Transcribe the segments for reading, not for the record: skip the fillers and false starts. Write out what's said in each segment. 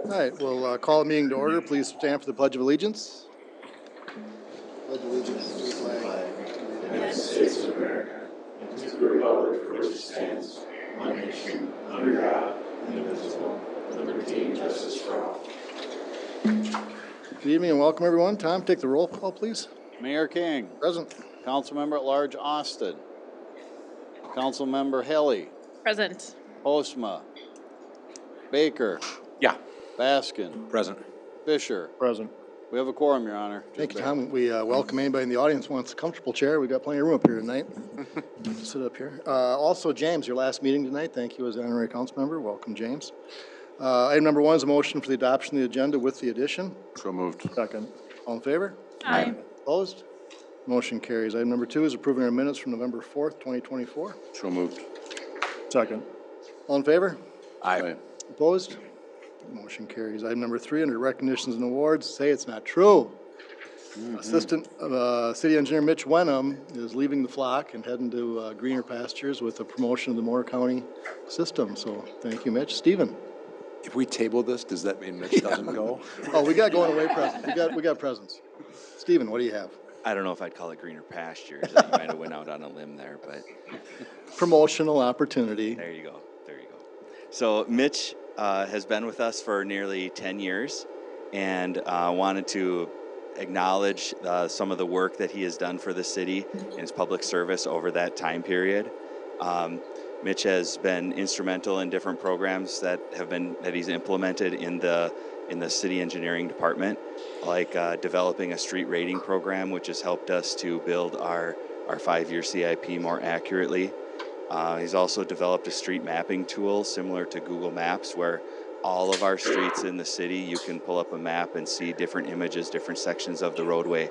All right, we'll call the meeting to order. Please stand for the Pledge of Allegiance. Pledge allegiance to the flag. United States of America, and to the republic for which it stands, one nation, under God, indivisible, with liberty and justice for all. Good evening and welcome, everyone. Tom, take the roll call, please. Mayor King. Present. Councilmember at Large Austin. Councilmember Helly. Present. Postma. Baker. Yeah. Baskin. Present. Fisher. Present. We have a quorum, Your Honor. Thank you, Tom. We welcome anybody in the audience who wants a comfortable chair. We've got plenty of room up here tonight. Sit up here. Also, James, your last meeting tonight. Thank you as an honorary council member. Welcome, James. Item number 1 is a motion for the adoption of the agenda with the addition. So moved. Second. All in favor? Aye. Opposed? Motion carries. Item number 2 is approving our minutes from November 4th, 2024. So moved. Second. All in favor? Aye. Opposed? Motion carries. Item number 3, under recognitions and awards, say it's not true. Assistant City Engineer Mitch Wenham is leaving the flock and heading to greener pastures with a promotion of the Moore County system. So thank you, Mitch. Stephen? If we table this, does that mean Mitch doesn't go? Oh, we got going away presents. We got presents. Stephen, what do you have? I don't know if I'd call it greener pastures. You might have went out on a limb there, but Promotional opportunity. there you go. There you go. So Mitch has been with us for nearly 10 years and wanted to acknowledge some of the work that he has done for the city in his public service over that time period. Mitch has been instrumental in different programs that he's implemented in the city engineering department, like developing a street rating program, which has helped us to build our 5-year CIP more accurately. He's also developed a street mapping tool similar to Google Maps, where all of our streets in the city, you can pull up a map and see different images, different sections of the roadway.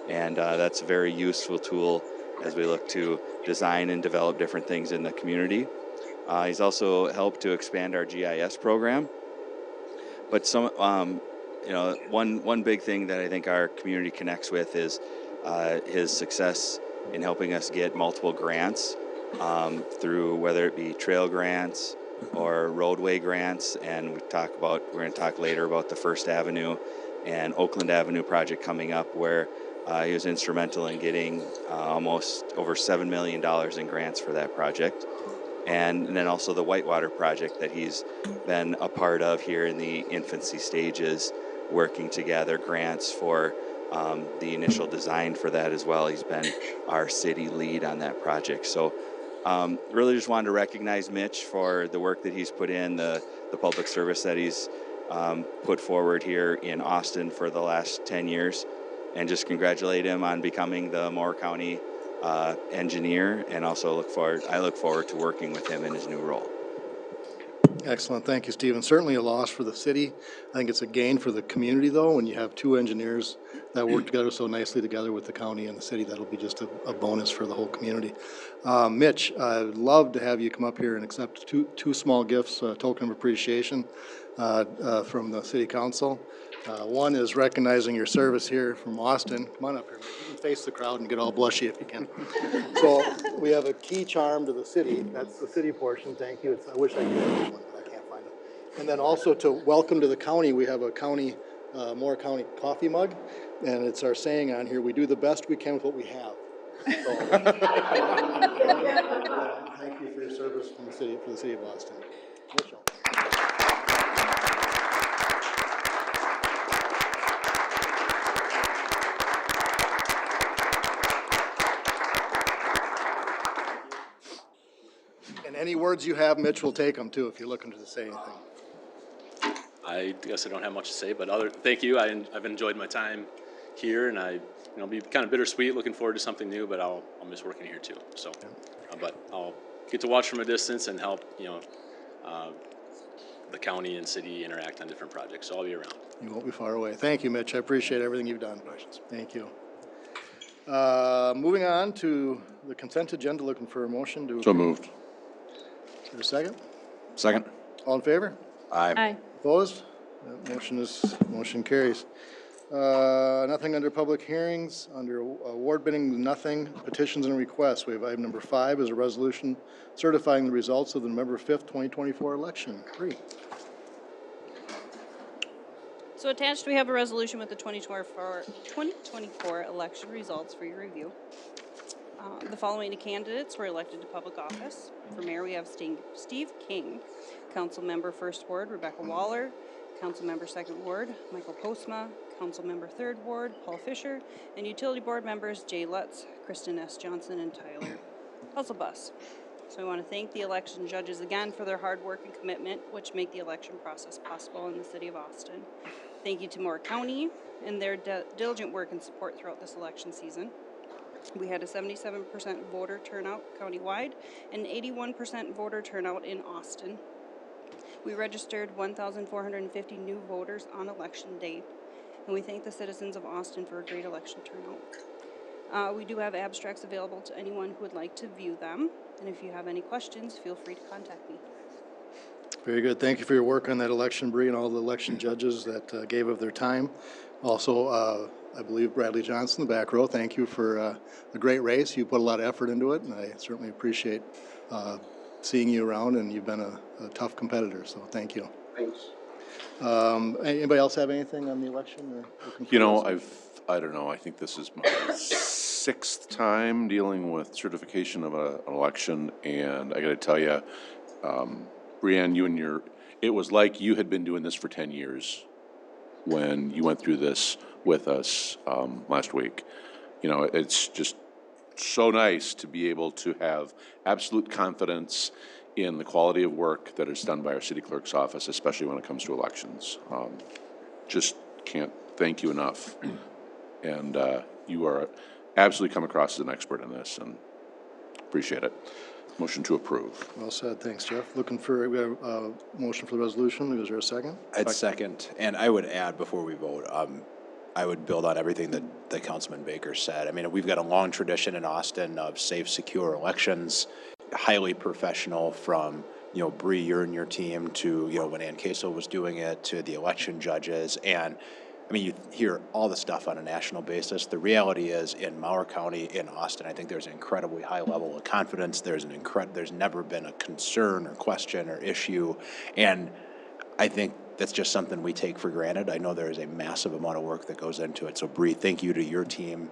And that's a very useful tool as we look to design and develop different things in the community. He's also helped to expand our GIS program. But one big thing that I think our community connects with is his success in helping us get multiple grants through whether it be trail grants or roadway grants. And we're going to talk later about the First Avenue and Oakland Avenue project coming up, where he was instrumental in getting almost over $7 million in grants for that project. And then also the Whitewater project that he's been a part of here in the infancy stages, working to gather grants for the initial design for that as well. He's been our city lead on that project. So really just wanted to recognize Mitch for the work that he's put in, the public service that he's put forward here in Austin for the last 10 years, and just congratulate him on becoming the Moore County engineer, and also I look forward to working with him in his new role. Excellent. Thank you, Stephen. Certainly a loss for the city. I think it's a gain for the community, though, when you have 2 engineers that work together so nicely together with the county and the city. That'll be just a bonus for the whole community. Mitch, I'd love to have you come up here and accept two small gifts, a token of appreciation from the city council. One is recognizing your service here from Austin. Come on up here. You can face the crowd and get all blushy if you can. So we have a key charm to the city. That's the city portion. Thank you. I wish I could have one, but I can't find it. And then also to welcome to the county, we have a Moore County coffee mug, and it's our saying on here: we do the best we can with what we have. So, thank you for your service for the city of Austin. Mitchell. And any words you have, Mitch will take them too if you're looking to say anything. I guess I don't have much to say, but thank you. I've enjoyed my time here, and I'll be kind of bittersweet, looking forward to something new, but I'll miss working here too. So, but I'll get to watch from a distance and help, the county and city interact on different projects. So I'll be around. You won't be far away. Thank you, Mitch. I appreciate everything you've done. Thank you. Moving on to the consent agenda, looking for a motion to. So moved. Is there a second? Second. All in favor? Aye. Aye. Opposed? That motion carries. Nothing under public hearings. Under award bidding, nothing. Petitions and requests. We have item number 5 is a resolution certifying the results of the November 5th, 2024 election. 3. So attached, we have a resolution with the 2024 election results for your review. The following candidates were elected to public office. For mayor, we have Steve King, council member 1st Ward, Rebecca Waller, council member 2nd Ward, Michael Postma, council member 3rd Ward, Paul Fisher, and utility board members Jay Lutz, Kristen S. Johnson, and Tyler Puzzlebus. So I want to thank the election judges again for their hard work and commitment, which make the election process possible in the city of Austin. Thank you to Moore County and their diligent work and support throughout this election season. We had a 77% voter turnout countywide and 81% voter turnout in Austin. We registered 1,450 new voters on election day, and we thank the citizens of Austin for a great election turnout. We do have abstracts available to anyone who would like to view them, and if you have any questions, feel free to contact me. Very good. Thank you for your work on that election, Bree, and all the election judges that gave of their time. Also, I believe Bradley Johnson, the back row, thank you for a great race. You put a lot of effort into it, and I certainly appreciate seeing you around, and you've been a tough competitor, so thank you. Thanks. Anybody else have anything on the election? Or You know, I don't know, I think this is my 6th time dealing with certification of an election, and I gotta tell you, Brianne, it was like you had been doing this for 10 years when you went through this with us last week. You know, it's just so nice to be able to have absolute confidence in the quality of work that is done by our city clerk's office, especially when it comes to elections. Just can't thank you enough. And you are absolutely come across as an expert in this, and appreciate it. Motion to approve. Well said. Thanks, Jeff. Looking for, we have a motion for the resolution. Is there a second? I'd second, and I would add before we vote, I would build on everything that Councilman Baker said. I mean, we've got a long tradition in Austin of safe, secure elections, highly professional from, Bree, you're and your team to, when Ann Queso was doing it, to the election judges. And I mean, you hear all the stuff on a national basis. The reality is in Mower County, in Austin, I think there's an incredibly high level of confidence. There's never been a concern or question or issue. And I think that's just something we take for granted. I know there is a massive amount of work that goes into it. So Bree, thank you to your team.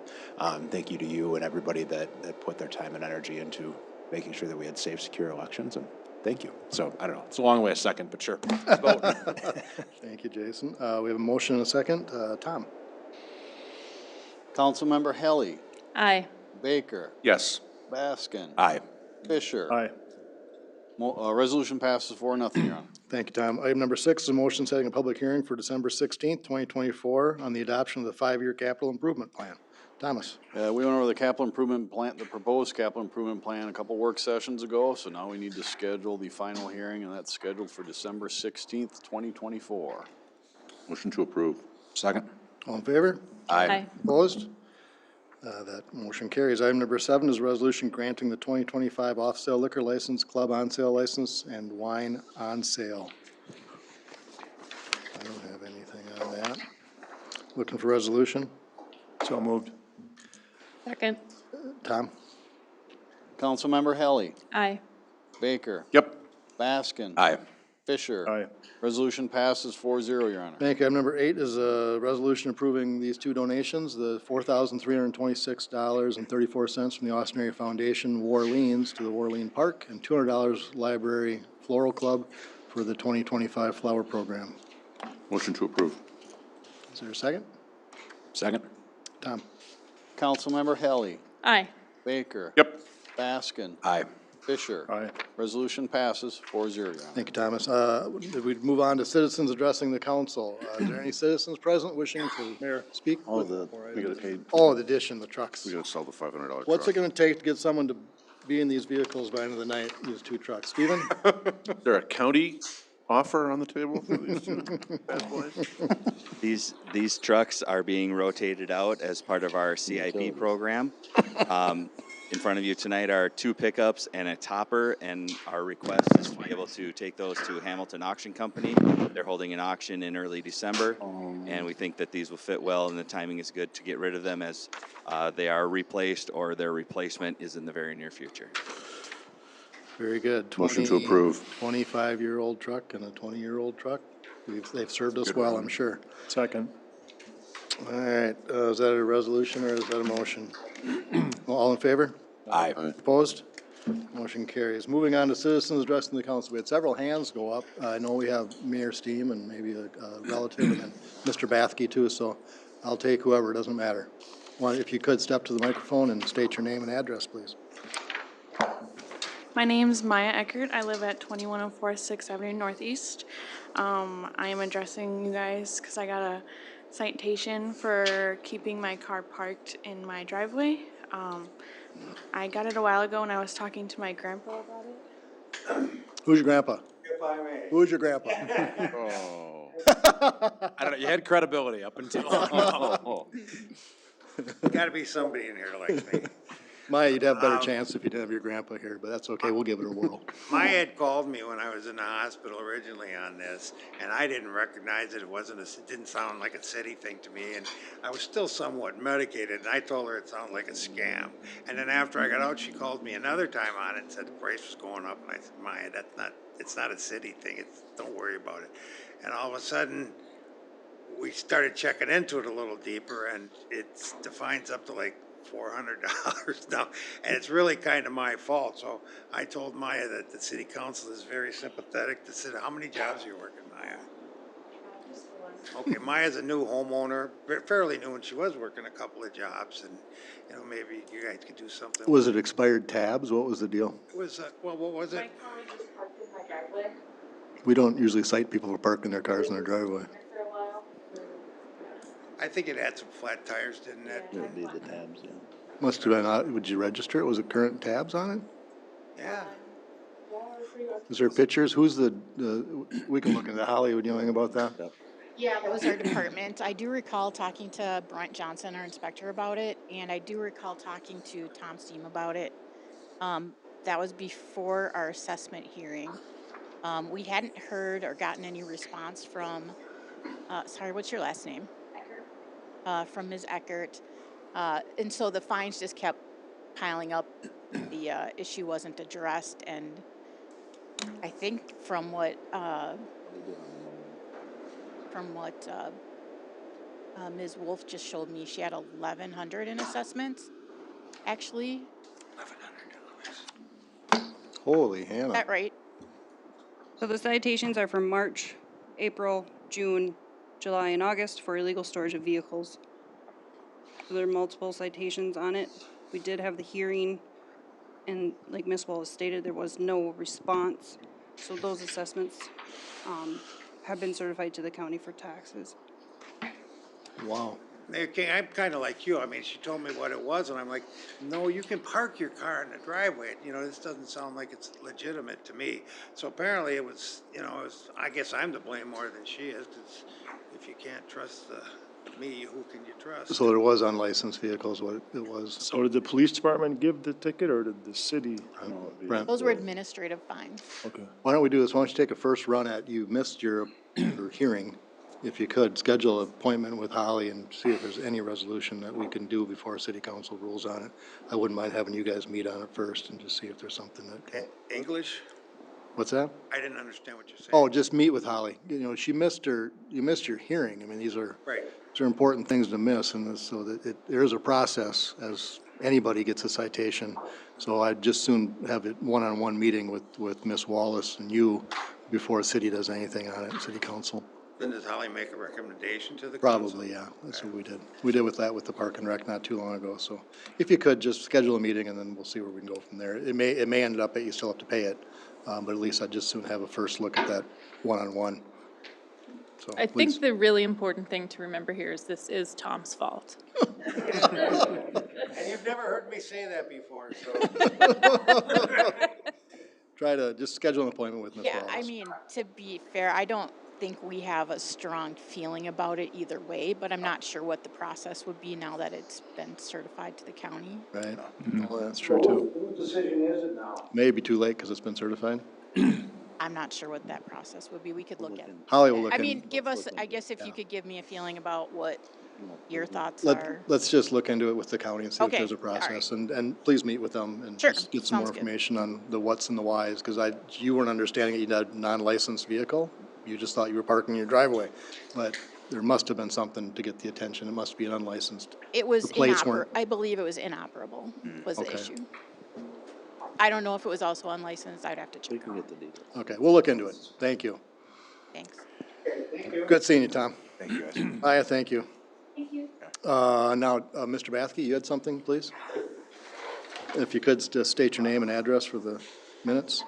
Thank you to you and everybody that put their time and energy into making sure that we had safe, secure elections. And thank you. So I don't know. It's a long way a second, but sure. Let's vote. Thank you, Jason. We have a motion and a second. Tom? Councilmember Helly, Aye. Baker, Yes. Baskin, Aye. Fisher. Aye. Resolution passes 4-0, Your Honor. Thank you, Tom. Item number 6 is a motion setting a public hearing for December 16th, 2024 on the adoption of the 5-year capital improvement plan. Thomas? We went over the capital improvement plan, the proposed capital improvement plan a couple work sessions ago, so now we need to schedule the final hearing, and that's scheduled for December 16th, 2024. Motion to approve. Second. All in favor? Aye. Opposed? That motion carries. Item number 7 is a resolution granting the 2025 off-sale liquor license, club on-sale license, and wine on sale. I don't have anything on that. Looking for resolution? So moved. Second. Tom? Councilmember Helly, Aye. Baker, Yep. Baskin. Aye. Fisher. Aye. Resolution passes 4-0, Your Honor. Thank you. Item number 8 is a resolution approving these 2 donations, the $4,326.34 from the Austin Area Foundation, Warleans, to the Warleen Park, and $200 Library Floral Club for the 2025 flower program. Motion to approve. Is there a second? Second. Tom? Councilmember Helly, Aye. Baker. Yep. Baskin. Aye. Fisher. Aye. Resolution passes 4-0, Your Honor. Thank you, Thomas. We move on to citizens addressing the council. Is there any citizens present wishing to speak? We gotta pay, Oh, the addition, the trucks. we gotta sell the $500 What's it truck. gonna take to get someone to be in these vehicles by the end of the night, these 2 trucks? Stephen? Is there a county offer on the table for these two bad boys? These trucks are being rotated out as part of our CIP program. In front of you tonight are 2 pickups and a topper, and our request is to be able to take those to Hamilton Auction Company. They're holding an auction in early December, and we think that these will fit well, and the timing is good to get rid of them as they are replaced or their replacement is in the very near future. Very good. Motion to approve. 25-year-old truck and a 20-year-old truck. They've served us well, I'm sure. Second. All right, is that a resolution or is that a motion? All in favor? Aye. Opposed? Motion carries. Moving on to citizens addressing the council. We had several hands go up. I know we have Mayor Steam and maybe a relative and then Mr. Bathke too, so I'll take whoever, it doesn't matter. If you could step to the microphone and state your name and address, please. My name's Maya Eckert. I live at 2104 6th Avenue Northeast. I am addressing you guys because I got a citation for keeping my car parked in my driveway. I got it a while ago and I was talking to my grandpa about it. Who's your grandpa? If I may. Who's your grandpa? I don't know, you had credibility up until. Gotta be somebody in here like me. Maya, you'd have better chance if you didn't have your grandpa here, but that's okay, we'll give it a whirl. Maya had called me when I was in the hospital originally on this, and I didn't recognize it. It didn't sound like a city thing to me, and I was still somewhat medicated, and I told her it sounded like a scam. And then after I got out, she called me another time on it and said the price was going up, and I said, Maya, it's not a city thing, don't worry about it. And all of a sudden, we started checking into it a little deeper, and the fine's up to like $400 now, and it's really kind of my fault. So I told Maya that the city council is very sympathetic. They said, how many jobs are you working, Maya? Okay, Maya's a new homeowner, fairly new, and she was working a couple of jobs, and maybe you guys could do something. Was it expired tabs? What was the deal? It was, what was My it? car was just parked in my driveway We don't usually cite people for parking their cars in their driveway. for a while. I think it had some flat tires, didn't it? It'd be the tabs, yeah. Must have been, would you register it? Was it current tabs on it? Yeah. Is there pictures? Who's we can look into Holly, would you know anything about that? Yeah, that was our department. I do recall talking to Brent Johnson, our inspector, about it, and I do recall talking to Tom Steam about it. That was before our assessment hearing. We hadn't heard or gotten any response from, sorry, what's your last name? From Ms. Eckert. And so the fines just kept piling up. The issue wasn't addressed, and I think from what Ms. Wolf just showed me, she had 1,100 in assessments, actually. Holy Is Hannah. that right? So the citations are from March, April, June, July, and August for illegal storage of vehicles. So there are multiple citations on it. We did have the hearing, and like Ms. Wallace stated, there was no response. So those assessments have been certified to the county for taxes. Wow. I'm kind of like you. I mean, she told me what it was, and I'm like, no, you can park your car in the driveway. This doesn't sound like it's legitimate to me. So apparently it was, I guess I'm to blame more than she is, because if you can't trust me, who can you trust? So there was unlicensed vehicles, what it was. So did the police department give the ticket or did the city? Brent, Those were administrative fines. Okay. why don't we do this? Why don't you take a first run at, you missed your hearing. If you could, schedule an appointment with Holly and see if there's any resolution that we can do before city council rules on it. I wouldn't mind having you guys meet on it first and just see if there's something that, English? what's that? I didn't understand what you're saying. Oh, just meet with Holly. You missed your hearing. I mean, these are Right. important things to miss, and so that there is a process as anybody gets a citation. So I'd just soon have a one-on-one meeting with Ms. Wallace and you before the city does anything on it, city council. Then does Holly make a recommendation to the council? Probably, yeah. That's what we did. We did with the Park and Rec not too long ago. So if you could, just schedule a meeting and then we'll see where we can go from there. It may end up that you still have to pay it, but at least I'd just soon have a first look at that one-on-one. So I please. think the really important thing to remember here is this is Tom's fault. And you've never heard me say that before, so. Try to just schedule an appointment with Ms. Yeah, Wallace. I mean, to be fair, I don't think we have a strong feeling about it either way, but I'm not sure what the process would be now that it's been certified to the county. Right? Well, that's true too. Whose decision is it now? Maybe too late because it's been certified. I'm not sure what that process would be. We could look at it. Holly will look I in. mean, give us, I guess if you could give me a feeling about what your thoughts Let, are. let's just look into it with the county and see if Okay, there's a all right. process, and please meet with them and Sure, just get some more sounds good. information on the whats and the whys, because you weren't understanding that you had a non-licensed vehicle? you just thought you were parking in your driveway. But there must have been something to get the attention. It must be an unlicensed. It was The plates weren't. I believe it was inoperable was the Okay. issue. I don't know if it was also unlicensed. I'd have to check. Okay, we'll look into it. Thank you. Thanks. Good seeing you, Tom. Thank you, guys. Hiya, thank you. Thank you. Now, Mr. Bathke, you had something, please? If you could just state your name and address for the minutes?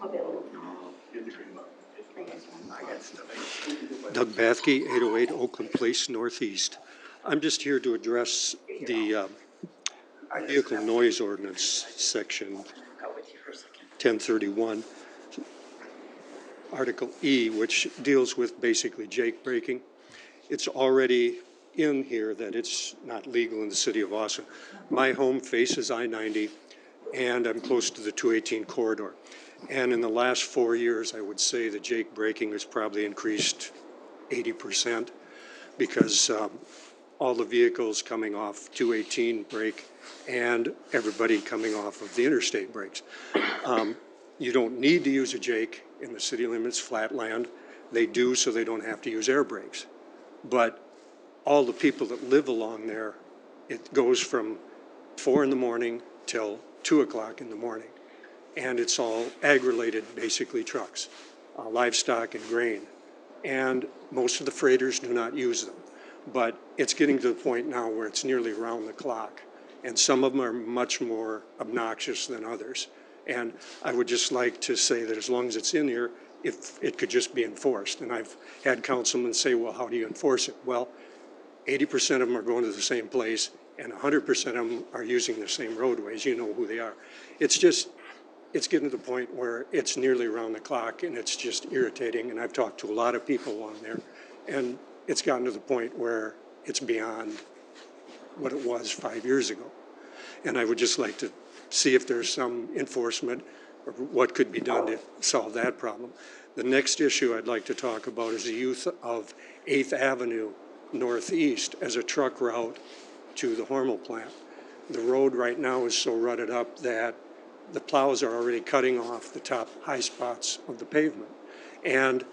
Doug Bathke, 808 Oakland Place Northeast. I'm just here to address the vehicle noise ordinance, section 1031, Article E, which deals with basically jake braking. It's already in here that it's not legal in the city of Austin. My home faces I-90, and I'm close to the 218 corridor. And in the last 4 years, I would say the jake braking has probably increased 80% because all the vehicles coming off 218 brake and everybody coming off of the interstate brakes. You don't need to use a jake in the city limits, flat land. They do so they don't have to use air brakes. But all the people that live along there, it goes from 4 in the morning till 2 o'clock in the morning. And it's all ag-related, basically trucks, livestock and grain. And most of the freighters do not use them. But it's getting to the point now where it's nearly round the clock. And some of them are much more obnoxious than others. And I would just like to say that as long as it's in here, if it could just be enforced. And I've had councilmen say, well, how do you enforce it? Well, 80% of them are going to the same place and 100% of them are using the same roadways. You know who they are. It's just, it's getting to the point where it's nearly around the clock and it's just irritating. And I've talked to a lot of people on there and it's gotten to the point where it's beyond what it was 5 years ago. And I would just like to see if there's some enforcement or what could be done to solve that problem. The next issue I'd like to talk about is the use of 8th Avenue Northeast as a truck route to the Hormel plant. The road right now is so rutted up that the plows are already cutting off the top high spots of the pavement. And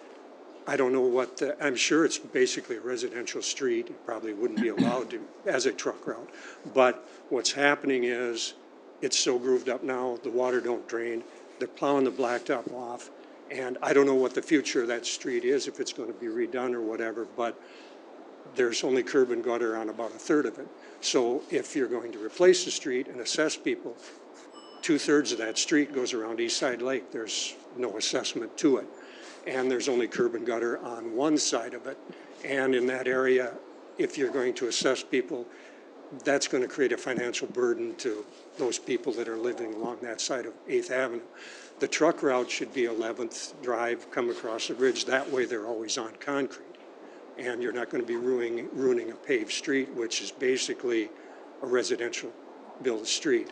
I don't know what I'm sure it's basically a residential street. It probably wouldn't be allowed to as a truck route. But what's happening is it's so grooved up now, the water don't drain. They're plowing the blacktop off. And I don't know what the future of that street is, if it's going to be redone or whatever, but there's only curb and gutter on about a third of it. So if you're going to replace the street and assess people, 2/3 of that street goes around East Side Lake. There's no assessment to it. And there's only curb and gutter on one side of it. And in that area, if you're going to assess people, that's going to create a financial burden to those people that are living along that side of 8th Avenue. The truck route should be 11th Drive, come across the bridge. That way they're always on concrete. And you're not going to be ruining a paved street, which is basically a residential built street.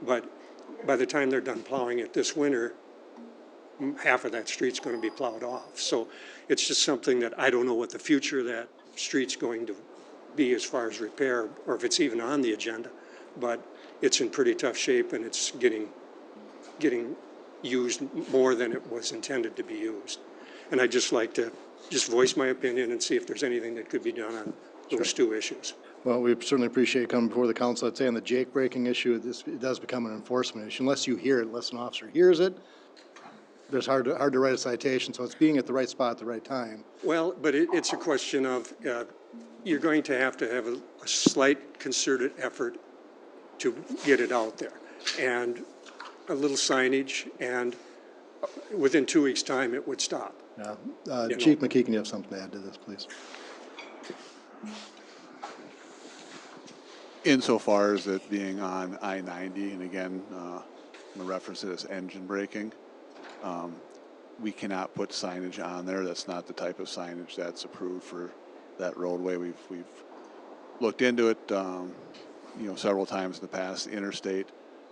But by the time they're done plowing it this winter, half of that street's going to be plowed off. So it's just something that I don't know what the future of that street's going to be as far as repair, or if it's even on the agenda. But it's in pretty tough shape and it's getting used more than it was intended to be used. And I'd just like to just voice my opinion and see if there's anything that could be done on those two issues. Well, we certainly appreciate you coming before the council. I'd say on the jake braking issue, it does become an enforcement issue. Unless you hear it, unless an officer hears it, it's hard to write a citation. So it's being at the right spot at the right time. Well, but it's a question of you're going to have a slight concerted effort to get it out there. And a little signage, and within 2 weeks' time, it would stop. Yeah. Chief McKee, can you have something to add to this, please? Insofar as it being on I-90, and again, I'm going to reference it as engine braking, we cannot put signage on there. That's not the type of signage that's approved for that roadway. We've looked into it, several times in the past. The interstate,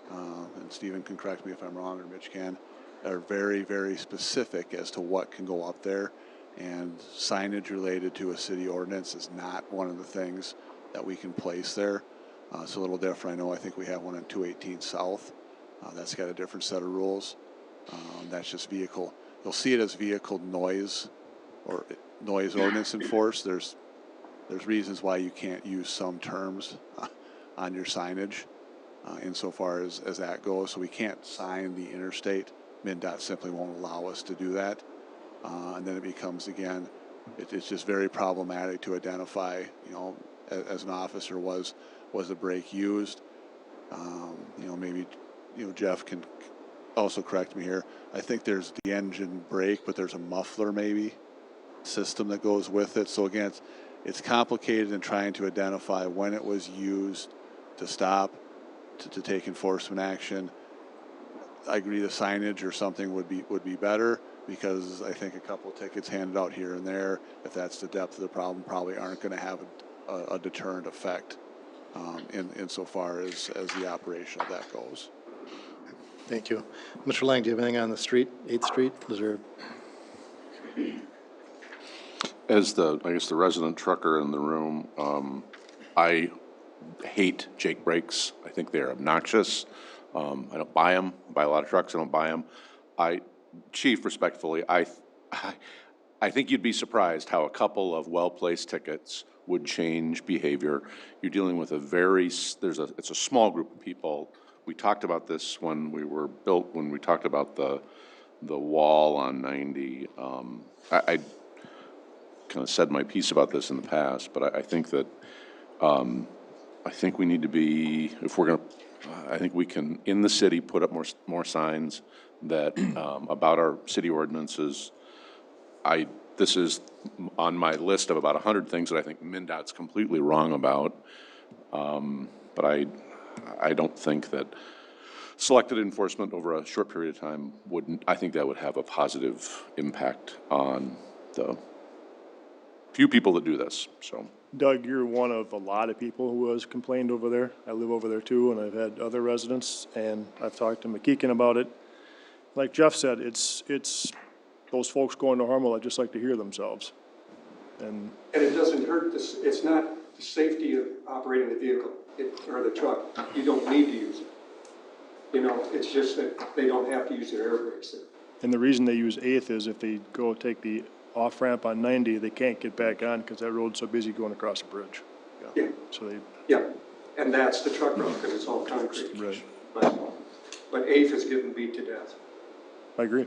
and Stephen can correct me if I'm wrong, or Mitch can, are very, very specific as to what can go up there. And signage related to a city ordinance is not one of the things that we can place there. It's a little different. I think we have one on 218 South. That's got a different set of rules. That's just vehicle. You'll see it as vehicle noise or noise ordinance enforced, there's reasons why you can't use some terms on your signage insofar as that goes. So we can't sign the interstate. MnDOT simply won't allow us to do that. And then it becomes, again, it's just very problematic to identify, you know, as an officer, was the brake used? You know, maybe, you know, Jeff can also correct me here. I think there's the engine brake, but there's a muffler maybe system that goes with it. So again, it's complicated in trying to identify when it was used to stop, to take enforcement action. I agree the signage or something would be better, because I think a couple of tickets handed out here and there, if that's the depth of the problem, probably aren't going to have a deterrent effect insofar as the operation of that goes. Thank you. Mr. Lang, do you have anything on the street, 8th Street? Is there? As I guess the resident trucker in the room, I hate Jake brakes. I think they're obnoxious. I don't buy them. I buy a lot of trucks. I don't buy them. Chief, respectfully, I think you'd be surprised how a couple of well-placed tickets would change behavior. You're dealing with it's a small group of people. We talked about this when we talked about the wall on 90. I kind of said my piece about this in the past, but I think that I think we need to be, if we're going to, I think we can, in the city, put up more signs that about our city ordinances. This is on my list of about 100 things that I think MnDOT's completely wrong about. But I don't think that selected enforcement over a short period of time I think that would have a positive impact on the few people that do this, so. Doug, you're one of a lot of people who has complained over there. I live over there too, and I've had other residents, and I've talked to McKeegan about it. Like Jeff said, it's those folks going to Harmel that just like to hear themselves. And it doesn't hurt this, it's not the safety of operating the vehicle or the truck. You don't need to use it. You know, it's just that they don't have to use their air brakes there. And the reason they use 8th is if they go take the off-ramp on 90, they can't get back on because that road's so busy going across the bridge. Yeah. So they. Yeah, and that's the truck route because it's all concrete. Right. But 8th is getting beat to death. I agree.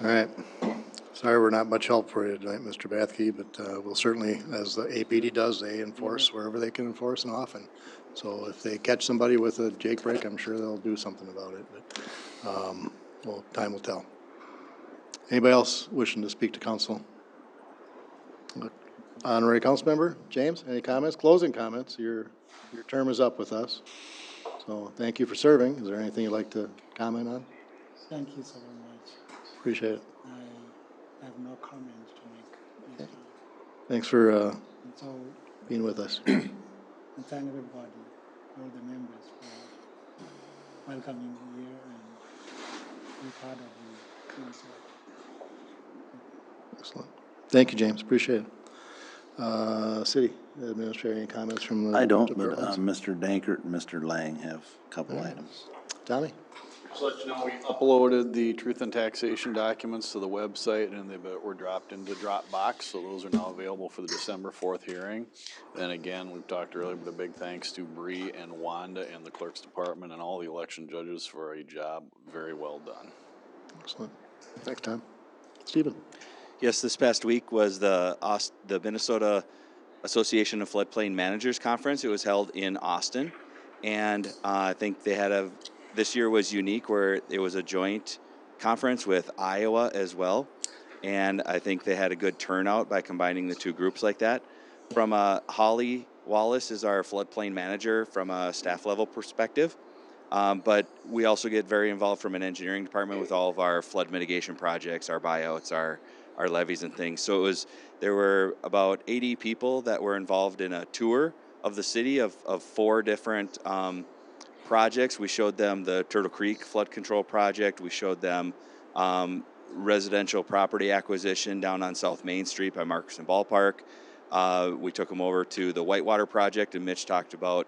All right. Sorry we're not much help for you tonight, Mr. Bathke, but we'll certainly, as the APD does, they enforce wherever they can enforce and often. So if they catch somebody with a Jake brake, I'm sure they'll do something about it, but well, time will tell. Anybody else wishing to speak to council? Honorary council member, James, any comments? Closing comments. Your term is up with us. So thank you for serving. Is there anything you'd like to comment on? Thank you so very much. Appreciate it. I have no comments to make. Thanks for So, being with us. and thank everybody, all the members for welcoming me here and be part of the council. Excellent. Thank you, James. Appreciate it. City Administrator, any comments from the I don't, but departments? Mr. Dankert and Mr. Lang have a couple items. Tommy? Just let you know, we uploaded the truth and taxation documents to the website, and they were dropped into Dropbox, so those are now available for the December 4th hearing. Then again, we've talked earlier, but a big thanks to Bree and Wanda and the clerk's department and all the election judges for a job very well done. Excellent. Thanks, Tom. Stephen? Yes, this past week was the Minnesota Association of Floodplain Managers Conference. It was held in Austin, and I think they had this year was unique where it was a joint conference with Iowa as well, and I think they had a good turnout by combining the two groups like that. From Holly Wallace is our floodplain manager from a staff level perspective, but we also get very involved from an engineering department with all of our flood mitigation projects, our buyouts, our levees and things. So there were about 80 people that were involved in a tour of the city of 4 different projects. We showed them the Turtle Creek Flood Control Project. We showed them residential property acquisition down on South Main Street by Markerson Ballpark. We took them over to the Whitewater Project, and Mitch talked about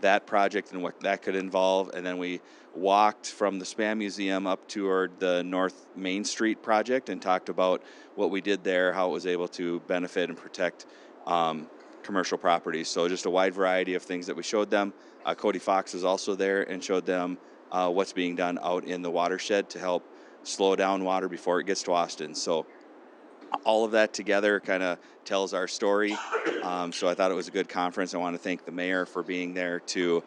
that project and what that could involve. And then we walked from the Spam Museum up toward the North Main Street project and talked about what we did there, how it was able to benefit and protect commercial properties. So just a wide variety of things that we showed them. Cody Fox was also there and showed them what's being done out in the watershed to help slow down water before it gets to Austin. So all of that together kind of tells our story. So I thought it was a good conference. I want to thank the mayor for being there to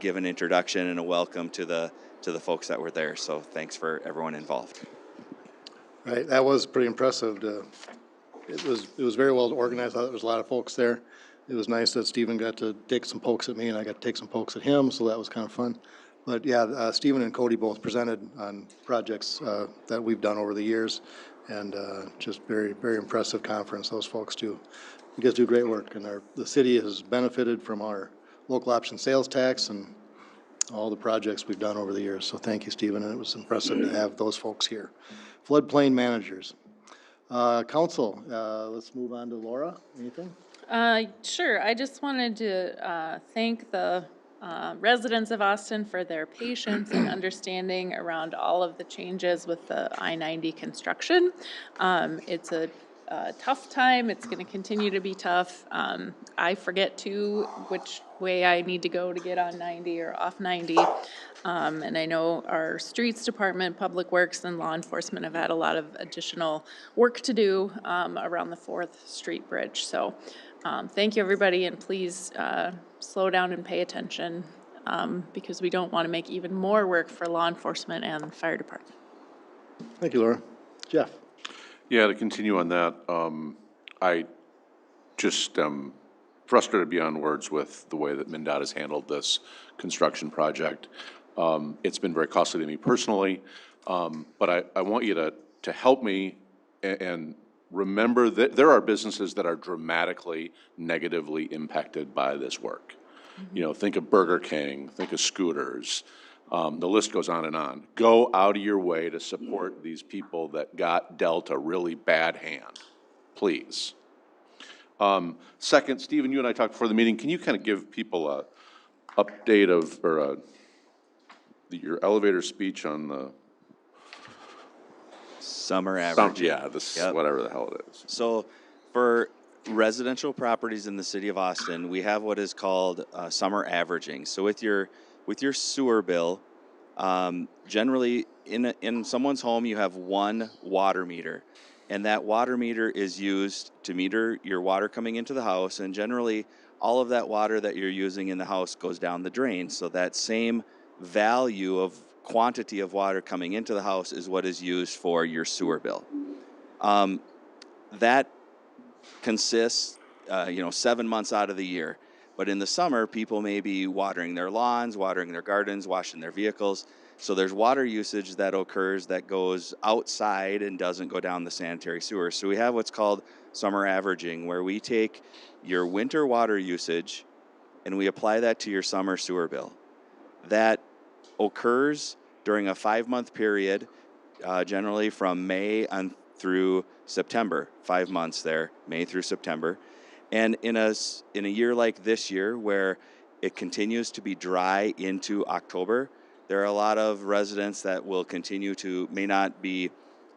give an introduction and a welcome to the folks that were there. So thanks for everyone involved. Right, that was pretty impressive. It was very well organized. I thought there was a lot of folks there. It was nice that Stephen got to take some pokes at me and I got to take some pokes at him, so that was kind of fun. But yeah, Stephen and Cody both presented on projects that we've done over the years, and just very, very impressive conference. Those folks do. You guys do great work, and the city has benefited from our local option sales tax and all the projects we've done over the years. So thank you, Stephen, and it was impressive to have those folks here. Floodplain managers. Council, let's move on to Laura. Anything? Sure. I just wanted to thank the residents of Austin for their patience and understanding around all of the changes with the I-90 construction. It's a tough time. It's going to continue to be tough. I forget too which way I need to go to get on 90 or off 90. And I know our streets department, public works, and law enforcement have had a lot of additional work to do around the 4th Street Bridge. So thank you, everybody, and please slow down and pay attention because we don't want to make even more work for law enforcement and fire department. Thank you, Laura. Jeff? Yeah, to continue on that, I just frustrated beyond words with the way that MnDOT has handled this construction project. It's been very costly to me personally, but I want you to help me and remember that there are businesses that are dramatically negatively impacted by this work. You know, think of Burger King, think of Scooters. The list goes on and on. Go out of your way to support these people that got dealt a really bad hand, please. Second, Stephen, you and I talked before the meeting. Can you kind of give people a update of, or your elevator speech on the Summer average. Yeah, whatever the hell it is. So for residential properties in the city of Austin, we have what is called summer averaging. So with your sewer bill, generally in someone's home you have one water meter, and that water meter is used to meter your water coming into the house, and generally all of that water that you're using in the house goes down the drain. So that same value of quantity of water coming into the house is what is used for your sewer bill. That consists 7 months out of the year. But in the summer, people may be watering their lawns, watering their gardens, washing their vehicles. So there's water usage that occurs that goes outside and doesn't go down the sanitary sewer. So we have what's called summer averaging, where we take your winter water usage and we apply that to your summer sewer bill. That occurs during a 5-month period, generally from May on through September, 5 months there, May through September. And in a year like this year, where it continues to be dry into October, there are a lot of residents that will may not be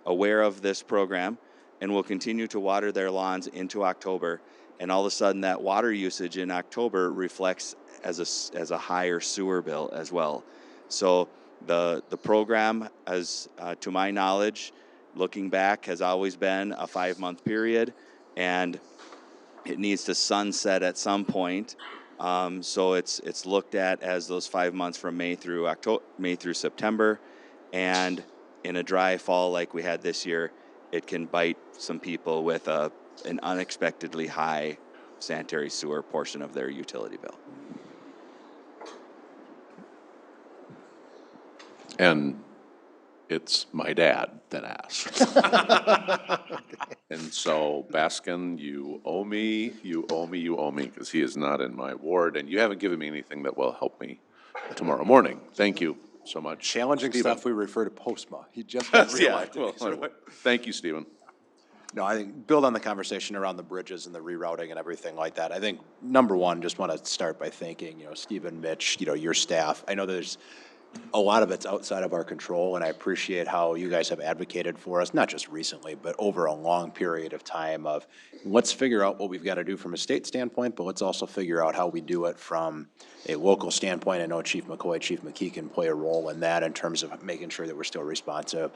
aware of this program and will continue to water their lawns into October. And all of a sudden that water usage in October reflects as a higher sewer bill as well. So the program, as to my knowledge, looking back, has always been a 5-month period, and it needs to sunset at some point. So it's looked at as those 5 months from May through September, and in a dry fall like we had this year, it can bite some people with an unexpectedly high sanitary sewer portion of their utility bill. And it's my dad that asked. And so, Baskin, you owe me, because he is not in my ward, and you haven't given me anything that will help me tomorrow morning. Thank you so much. Challenging Stephen. stuff we refer to POSMA. He just got reelected. Thank you, Stephen. No, I think build on the conversation around the bridges and the rerouting and everything like that. I think, number one, just want to start by thanking, Stephen, Mitch, your staff. I know there's a lot of it's outside of our control, and I appreciate how you guys have advocated for us, not just recently, but over a long period of time of, let's figure out what we've got to do from a state standpoint, but let's also figure out how we do it from a local standpoint. I know Chief McCoy, Chief McKee can play a role in that in terms of making sure that we're still responsive.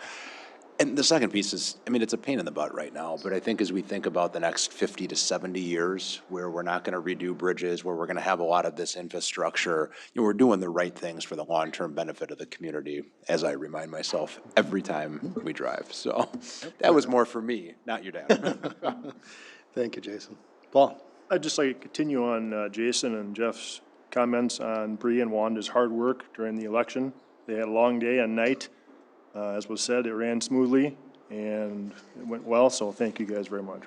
And the second piece is, it's a pain in the butt right now, but I think as we think about the next 50 to 70 years, where we're not going to redo bridges, where we're going to have a lot of this infrastructure, we're doing the right things for the long-term benefit of the community, as I remind myself every time we drive. So that was more for me, not your dad. Thank you, Jason. Paul? I'd just like to continue on Jason and Jeff's comments on Bree and Wanda's hard work during the election. They had a long day and night. As was said, it ran smoothly and it went well, so thank you guys very much.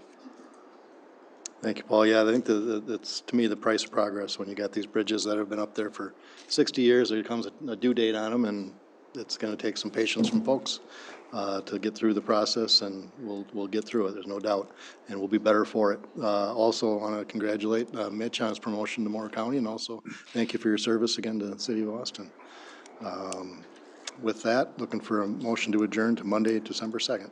Thank you, Paul. Yeah, I think that's, to me, the price of progress. When you got these bridges that have been up there for 60 years, there comes a due date on them, and it's going to take some patience from folks to get through the process, and we'll get through it, there's no doubt, and we'll be better for it. Also, want to congratulate Mitch on his promotion to Moore County, and also thank you for your service again to the city of Austin. With that, looking for a motion to adjourn to Monday, December 2nd.